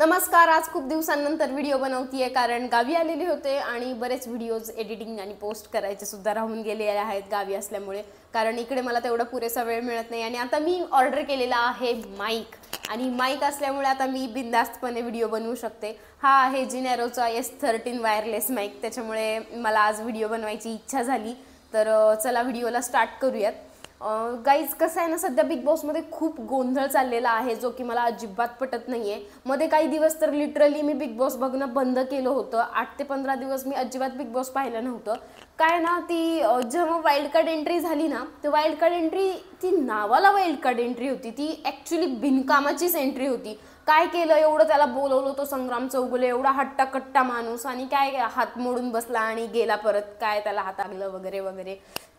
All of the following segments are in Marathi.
नमस्कार. आज खूप दिवसांनंतर व्हिडिओ बनवतीये कारण गावी आलेले होते आणि बरेच व्हिडिओज एडिटिंग आणि पोस्ट करायचे सुद्धा राहून गेलेले आहेत गावी असल्यामुळे, कारण इकडे मला तेवढा पुरेसा वेळ मिळत नाही. आणि आता मी ऑर्डर केलेला आहे माईक, आणि माईक असल्यामुळे आता मी बिनधास्तपणे व्हिडिओ बनवू शकते. हा आहे जिनेरोचा S13 वायरलेस माईक, त्याच्यामुळे मला आज व्हिडिओ बनवायची इच्छा झाली. तर चला व्हिडिओला स्टार्ट करूयात. गाईज, कसं आहे ना, सध्या बिग बॉसमध्ये खूप गोंधळ चाललेला आहे जो की मला अजिबात पटत नाही आहे. मध्ये काही दिवस तर लिटरली मी बिग बॉस बघणं बंद केलं होतं. 8 ते 15 दिवस मी अजिबात बिग बॉस पाहिलं नव्हतं. काय ना, ती जेव्हा वाईल्ड कार्ड एंट्री झाली ना, ते वाईल्ड कार्ड एंट्री ती नावाला वाईल्ड कार्ड एंट्री होती, ती ॲक्च्युली बिनकामाचीच एंट्री होती. काय केलं एवढं, त्याला बोलवलं तो संग्राम चौगुले, एवढा हट्टाकट्टा माणूस, आणि काय हात मोडून बसला आणि गेला परत, काय त्याला हात लागलं वगैरे वगैरे.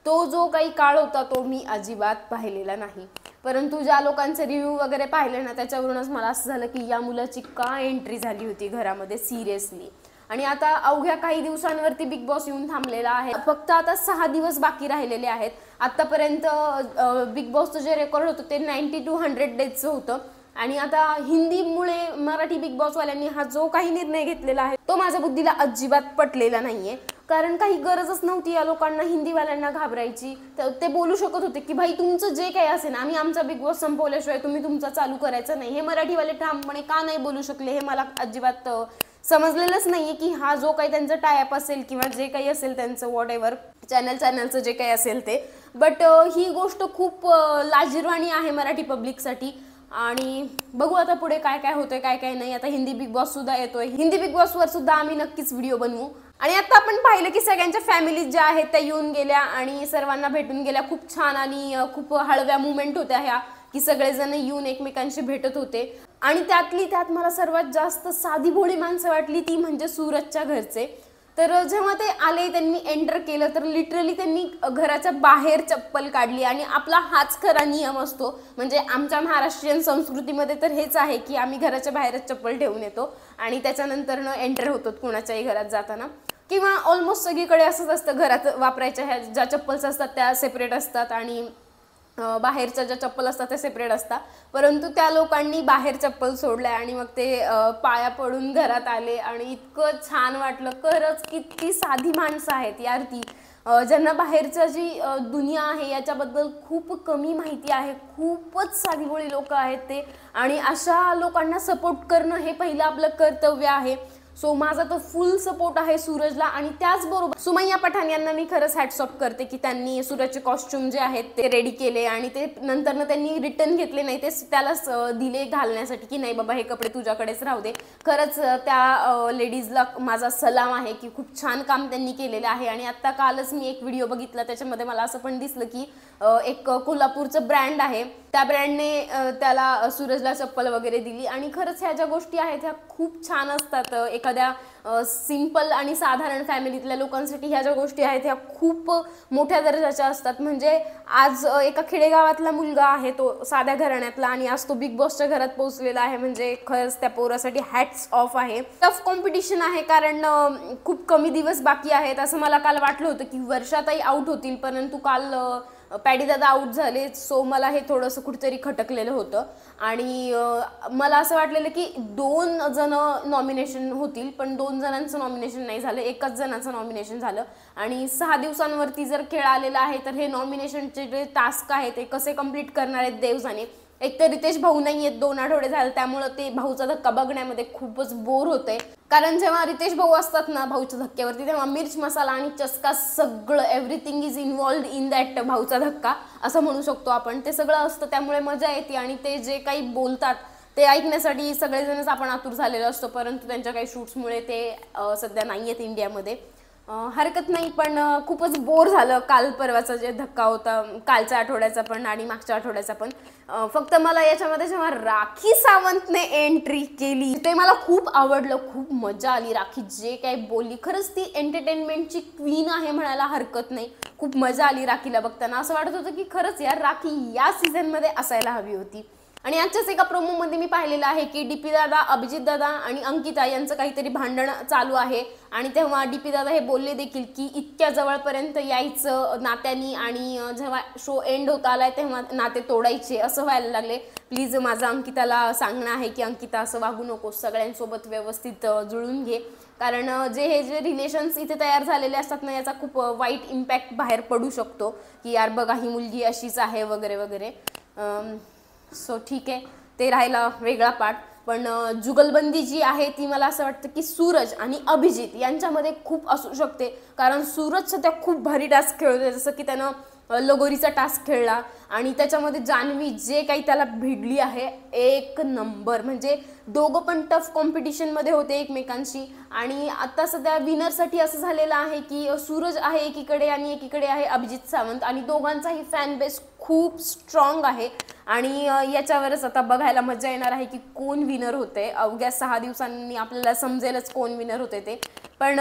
तो जो काही काळ होता तो मी अजिबात पाहिलेला नाही. परंतु ज्या लोकांचे रिव्ह्यू वगैरे पाहिले ना, त्याच्यावरूनच मला असं झालं की या मुलाची का एंट्री झाली होती घरामध्ये सिरियसली. आणि आता अवघ्या काही दिवसांवरती बिग बॉस येऊन थांबलेला आहे. फक्त आता 6 दिवस बाकी राहिलेले आहेत. आतापर्यंत बिग बॉसचं जे रेकॉर्ड होतं ते 90 to 100 डेजचं होतं. आणि आता हिंदीमुळे मराठी बिग बॉसवाल्यांनी हा जो काही निर्णय घेतलेला आहे तो माझ्या बुद्धीला अजिबात पटलेला नाहीये. कारण काही गरजच नव्हती या लोकांना, हिंदीवाल्यांना घाबरायची. ते बोलू शकत होते की भाई तुमचं जे काही असेल, आम्ही आमचा बिग बॉस संपवल्याशिवाय तुम्ही तुमचा चालू करायचं नाही. हे मराठीवाले ठामपणे का नाही बोलू शकले हे मला अजिबात समजलेलंच नाहीये की हा जो काही त्यांचा टायअप असेल किंवा जे काही असेल त्यांचं वॉट एव्हर चॅनलचं जे काही असेल ते. बट ही गोष्ट खूप लाजिरवाणी आहे मराठी पब्लिकसाठी. आणि बघू आता पुढे काय काय होतंय काय काय नाही. आता हिंदी बिग बॉस सुद्धा येतोय. हिंदी बिग बॉसवर सुद्धा आम्ही नक्कीच व्हिडिओ बनवू. आणि आता आपण पाहिलं की सगळ्यांच्या फॅमिलीज ज्या आहेत त्या येऊन गेल्या आणि सर्वांना भेटून गेल्या. खूप छान आणि खूप हळव्या मुवमेंट होत्या ह्या, की सगळेजण येऊन एकमेकांशी भेटत होते. आणि त्यातली त्यात मला सर्वात जास्त साधी भोळी माणसं वाटली ती म्हणजे सूरजच्या घरचे. तर जेव्हा ते आले, त्यांनी एंटर केलं, तर लिटरली त्यांनी घराच्या बाहेर चप्पल काढली. आणि आपला हाच खरा नियम असतो, म्हणजे आमच्या महाराष्ट्रीयन संस्कृतीमध्ये तर हेच आहे की आम्ही घराच्या बाहेरच चप्पल ठेवून येतो आणि त्याच्यानंतर एंटर होतो कुणाच्याही घरात जाताना. किंवा ऑलमोस्ट सगळीकडे असंच असतं, घरात वापरायच्या ह्या ज्या चप्पल्स असतात त्या सेपरेट असतात आणि बाहेरच्या ज्या चप्पल असतात त्या सेपरेट असतात. परंतु त्या लोकांनी बाहेर चप्पल सोडल्या आणि मग ते पाया पडून घरात आले आणि इतकं छान वाटलं. खरंच किती साधी माणसं आहेत यार ती, ज्यांना बाहेरचं जी दुनिया आहे याच्याबद्दल खूप कमी माहिती आहे. खूपच साधीभोळी लोक आहेत ते, आणि अशा लोकांना सपोर्ट करणं हे पहिलं आपलं कर्तव्य आहे. सो माझा तो फुल सपोर्ट आहे सूरजला. आणि त्याचबरोबर सुमैया पठाण यांना मी खरंच हॅट्स ऑफ करते की त्यांनी सूरजचे कॉस्ट्युम जे आहेत ते रेडी केले आणि ते नंतरनं त्यांनी रिटर्न घेतले नाही, ते त्यालाच दिले घालण्यासाठी की नाही बाबा हे कपडे तुझ्याकडेच राहू दे. खरंच त्या लेडीजला माझा सलाम आहे की खूप छान काम त्यांनी केलेलं आहे. आणि आत्ता कालच मी एक व्हिडिओ बघितला, त्याच्यामध्ये मला असं पण दिसलं की एक कोल्हापूरचं ब्रँड आहे, त्या ब्रँडने त्याला सूरजला चप्पल वगैरे दिली. आणि खरंच ह्या ज्या गोष्टी आहेत ह्या खूप छान असतात. एखाद्या सिंपल आणि साधारण फॅमिलीतल्या लोकांसाठी ह्या ज्या गोष्टी आहेत ह्या खूप मोठ्या दर्जाच्या असतात. म्हणजे आज एका खेडेगावातला मुलगा आहे, तो साध्या घराण्यातला, आणि आज तो बिग बॉसच्या घरात पोहोचलेला आहे. म्हणजे खरंच त्या पोरासाठी हॅट्स ऑफ आहे. टफ कॉम्पिटिशन आहे कारण खूप कमी दिवस बाकी आहेत. असं मला काल वाटलं होतं की वर्षातही आउट होतील, परंतु काल पॅडी दादा आउट झाले. सो मला हे थोडंसं कुठेतरी खटकलेलं होतं. आणि मला असं वाटलेलं की 2 जण नॉमिनेशन होतील, पण 2 जणांचं नॉमिनेशन नाही झालं, एकच जणांचं नॉमिनेशन झालं. आणि 6 दिवसांवरती जर खेळ आलेला आहे तर हे नॉमिनेशनचे जे टास्क आहे ते कसे कंप्लीट करणार आहेत देव जाणे. एक तर रितेश भाऊ नाही आहेत, 2 आठवडे झाले, त्यामुळं ते भाऊचा धक्का बघण्यामध्ये खूपच बोर होतंय. कारण जेव्हा रितेश भाऊ असतात ना भाऊच्या धक्क्यावरती, तेव्हा मिर्च मसाला आणि चस्का सगळं everything is involved in that भाऊचा धक्का असं म्हणू शकतो आपण. ते सगळं असतं, त्यामुळे मजा येते. आणि ते जे काही बोलतात ते ऐकण्यासाठी सगळेजणच आपण आतुर झालेलो असतो. परंतु त्यांच्या काही शूट्समुळे ते सध्या नाही आहेत इंडियामध्ये. हरकत नाही, पण खूपच बोर झालं काल परवाचा जे धक्का होता, कालच्या आठवड्याचा पण आणि मागच्या आठवड्याचा पण. फक्त मला याच्यामध्ये जेव्हा राखी सावंतने एंट्री केली ते मला खूप आवडलं, खूप मजा आली. राखी जे काही बोलली, खरंच ती एंटरटेनमेंटची क्वीन आहे म्हणायला हरकत नाही. खूप मजा आली राखीला बघताना. असं वाटत होतं की खरंच यार राखी या सीझनमध्ये असायला हवी होती. आणि आजच्याच एका प्रोमो मध्ये मी पाहिलेलं आहे की डीपी दादा, अभिजित दादा आणि अंकिता यांचं काहीतरी भांडण चालू आहे आणि तेव्हा डीपी दादा हे बोलले देखील की इतक्या जवळपर्यंत यायचं नात्यानी आणि जेव्हा शो एंड होत आलाय तेव्हा नाते तोडायचे असं व्हायला लागले. प्लीज माझं अंकिताला सांगणं आहे की अंकिता असं वागू नको, सगळ्यांसोबत व्यवस्थित जुळून घे, कारण जे रिलेशन्स इथे तयार झालेले असतात ना याचा खूप वाईट इम्पॅक्ट बाहेर पडू शकतो की यार बघा ही मुलगी अशीच आहे वगैरे वगैरे. सो ठीक आहे, ते राहिला वेगळा पार्ट. पण जुगलबंदी जी आहे ती मला असं वाटतं की सूरज आणि अभिजित यांच्यामध्ये खूप असू शकते, कारण सूरज सध्या खूप भारी टास्क खेळतोय, जसं की त्यानं लगोरीचा टास्क खेळला आणि त्याच्यामध्ये जान्हवी जे काही त्याला भिडली आहे एक नंबर. म्हणजे दोघं पण टफ कॉम्पिटिशनमध्ये होते एकमेकांशी आणि आता सध्या विनरसाठी असं झालेलं आहे की सूरज आहे एकीकडे आणि एकीकडे आहे अभिजित सावंत आणि दोघांचाही फॅन बेस खूप स्ट्रॉंग आहे आणि याच्यावरच आता बघायला मजा येणार आहे की कोण विनर होते. अवघ्या 6 दिवसांनी आपल्याला समजेलच कोण विनर होते ते. पण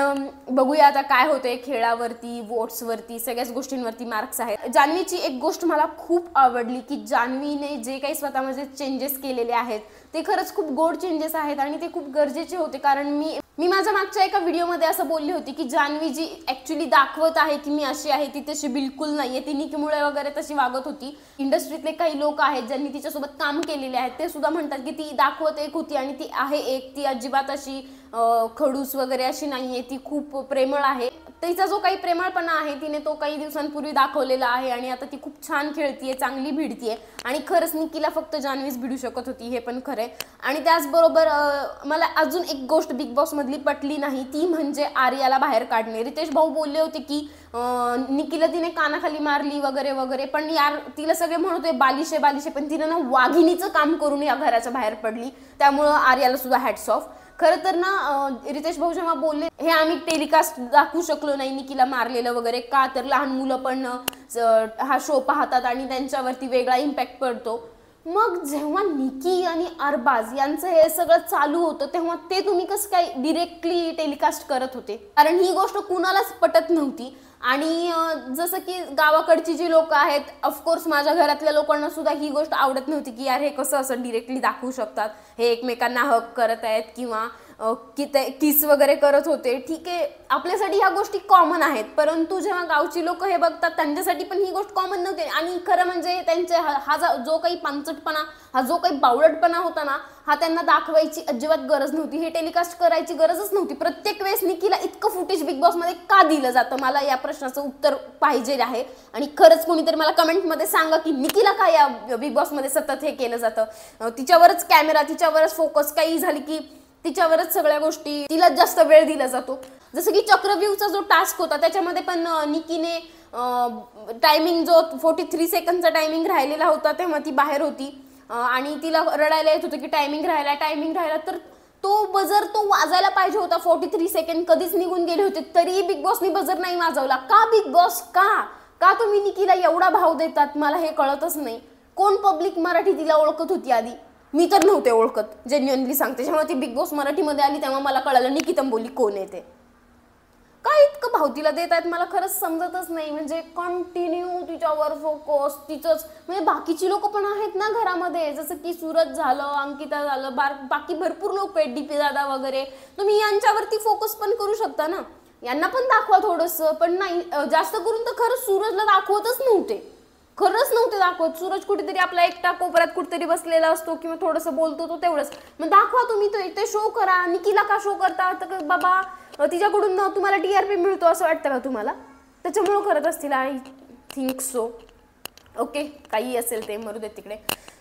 बघूया आता काय होते. खेळावरती, वोट्सवरती, सगळ्याच गोष्टींवरती मार्क्स आहेत. जान्हवीची एक गोष्ट मला खूप आवडली की जान्हवीने जे काही स्वतःमध्ये चेंजेस केलेले आहेत ते खरंच खूप गोड चेंजेस आहेत आणि ते खूप गरजेचे होते, कारण मी माझ्या मागच्या एका व्हिडिओमध्ये असं बोलली होती की जान्हवी जी ॲक्च्युली दाखवत आहे की मी अशी आहे ती तशी बिलकुल नाही आहे. ती निकीमुळे वगैरे तशी वागत होती. इंडस्ट्रीतले काही लोक आहेत ज्यांनी तिच्यासोबत काम केलेले आहेत ते सुद्धा म्हणतात की ती दाखवत एक होती आणि ती आहे एक. ती अजिबात अशी खडूस वगैरे अशी नाही आहे, ती खूप प्रेमळ आहे. तिचा जो काही प्रेमळपणा आहे तिने तो काही दिवसांपूर्वी दाखवलेला आहे आणि आता ती खूप छान खेळतीये, चांगली भिडतीये आणि खरंच निकीला फक्त जान्हवीच भिडू शकत होती, हे पण खरंय. आणि त्याचबरोबर मला अजून एक गोष्ट बिग बॉस मधली पटली नाही, ती म्हणजे आर्याला बाहेर काढणे. रितेश भाऊ बोलले होते की निकीला तिने कानाखाली मारली वगैरे वगैरे, पण यार तिला सगळे म्हणतोय बालिशे बालिशे, पण तिने ना वाघिणीचं काम करून या घराच्या बाहेर पडली. त्यामुळं आर्याला सुद्धा हॅट्स ऑफ. खरं तर ना रितेश भाऊ जेव्हा बोलले हे आम्ही टेलिकास्ट दाखवू शकलो नाही निकीला मारलेलं वगैरे, का तर लहान मुलं पण हा शो पाहतात आणि त्यांच्यावरती वेगळा इम्पॅक्ट पडतो. मग जेव्हा निकी आणि अरबाज यांचं हे सगळं चालू होतं तेव्हा ते तुम्ही कसं काय डिरेक्टली टेलिकास्ट करत होते, कारण ही गोष्ट कुणालाच पटत नव्हती. आणि जसं की गावाकडची जी लोक आहेत, ऑफकोर्स माझ्या घरातल्या लोकांना सुद्धा ही गोष्ट आवडत नव्हती की यार हे कसं असं डिरेक्टली दाखवू शकतात, हे एकमेकांना हक करत आहेत किंवा किस वगैरे करत होते. ठीक आहे, आपल्यासाठी ह्या गोष्टी कॉमन आहेत, परंतु जेव्हा गावची लोक हे बघतात त्यांच्यासाठी पण ही गोष्ट कॉमन नव्हती. आणि खरं म्हणजे त्यांचे हा जो काही पांचटपणा, हा जो काही बावळटपणा होता ना, हा त्यांना दाखवायची अजिबात गरज नव्हती, हे टेलिकास्ट करायची गरजच नव्हती. प्रत्येक वेळेस निकीला इतकं फुटेज बिग बॉसमध्ये का दिलं जातं, मला या प्रश्नाचं उत्तर पाहिजे आहे. आणि खरंच कोणीतरी मला कमेंटमध्ये सांगा की निकीला का या बिग बॉसमध्ये सतत हे केलं जातं, तिच्यावरच कॅमेरा, तिच्यावरच फोकस, काही झाली की तिच्यावरच सगळ्या गोष्टी, तिला जास्त वेळ दिला जातो. जसं की चक्रव्यूहचा जो टास्क होता त्याच्यामध्ये पण निकीने टायमिंग जो 43 सेकंदचा टायमिंग राहिलेला होता तेव्हा ती बाहेर होती आणि तिला रडायला येत होतं की टायमिंग राहिला, तर तो बजर तो वाजायला पाहिजे होता. 43 सेकंद कधीच निघून गेले होते तरी बिग बॉसनी बजर नाही वाजवला. का बिग बॉस, का तुम्ही निकीला एवढा भाव देतात, मला हे कळतच नाही. कोण पब्लिक मराठी तिला ओळखत होती आधी? मी तर नव्हते ओळखत, जेन्युइनली सांगते. जेव्हा ती बिग बॉस मराठीमध्ये आली तेव्हा मला कळलं निकी तंबोली कोण आहे ते. काय इतकं भाव तिला देत आहेत मला खरंच समजतच नाही. म्हणजे कंटिन्यू तिच्यावर फोकस, तिचंच. म्हणजे बाकीची लोक पण आहेत ना घरामध्ये, जसं की सूरज झालं, अंकिता झालं, बाकी भरपूर लोक आहेत, डीपी दादा वगैरे. तुम्ही यांच्यावरती फोकस पण करू शकता ना, यांना पण दाखवा थोडंसं. पण नाही, जास्त करून तर खरंच सूरजला दाखवतच नव्हते, खरंच नव्हते दाखवत. सूरज कुठेतरी आपला एकटा कोपऱ्यात कुठेतरी बसलेला असतो किंवा थोडंसं बोलतो तो तेवढंच. मग दाखवा तुम्ही, ते शो करा. निकीला का शो करता, तर बाबा तिच्याकडून तुम्हाला TRP मिळतो असं वाटतं का तुम्हाला? त्याच्यामुळं करत असतील, आय थिंक सो. ओके, काही असेल ते मरू दे तिकडे.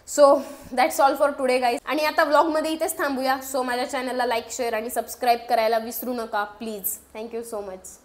So that's all for today guys. आणि आता व्लॉगमध्ये इथेच थांबूया. सो माझ्या चॅनलला लाईक, शेअर आणि सबस्क्राईब करायला विसरू नका प्लीज. Thank you so much.